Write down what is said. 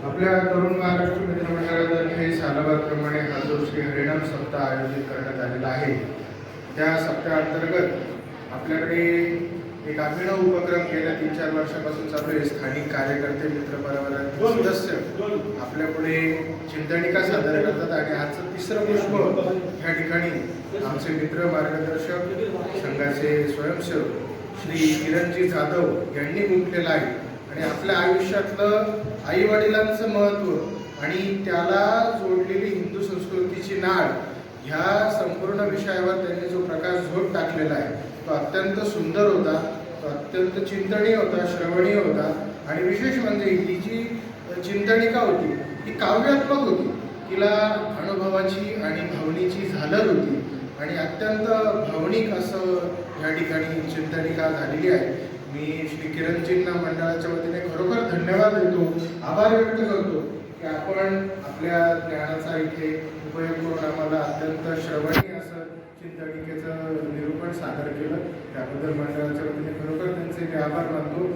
आपल्या तरुण महाराष्ट्र मित्रमंडळातर्फे सालाबादप्रमाणे हा जो श्री हरिनाम सप्ताह आयोजित करण्यात आलेला आहे, त्या सप्ताहाअंतर्गत आपल्याकडे एक अभिनव उपक्रम गेल्या 3-4 वर्षापासून चालू आहे. स्थानिक कार्यकर्ते, मित्रपरिवारातील सदस्य आपल्यापुढे चिंतनिका सादर करतात आणि आजचं तिसरं पुष्प ह्या ठिकाणी आमचे मित्र, मार्गदर्शक, संघाचे स्वयंसेवक श्री किरणजी जाधव यांनी गुंतलेलं आहे. आणि आपल्या आयुष्यातलं आई वडिलांचं महत्त्व आणि त्याला जोडलेली हिंदू संस्कृतीची नाळ ह्या संपूर्ण विषयावर त्यांनी जो प्रकाशझोत टाकलेला आहे तो अत्यंत सुंदर होता, तो अत्यंत चिंतनीय होता, श्रवणीय होता. आणि विशेष म्हणजे ही जी चिंतनिका होती ही काव्यात्मक होती. तिला अनुभवाची आणि भावनेची झालर होती आणि अत्यंत भावनिक असं या ठिकाणी चिंतनिका झालेली आहे. मी श्री किरणजींना मंडळाच्या वतीने खरोखर धन्यवाद देतो, आभार व्यक्त करतो की आपण आपल्या ज्ञानाचा इथे उपयोग करून आम्हाला अत्यंत श्रवणीय असं चिंतनिकेचं निरूपण सादर केलं. त्याबद्दल मंडळाच्या वतीने खरोखर त्यांचे मी आभार मानतो.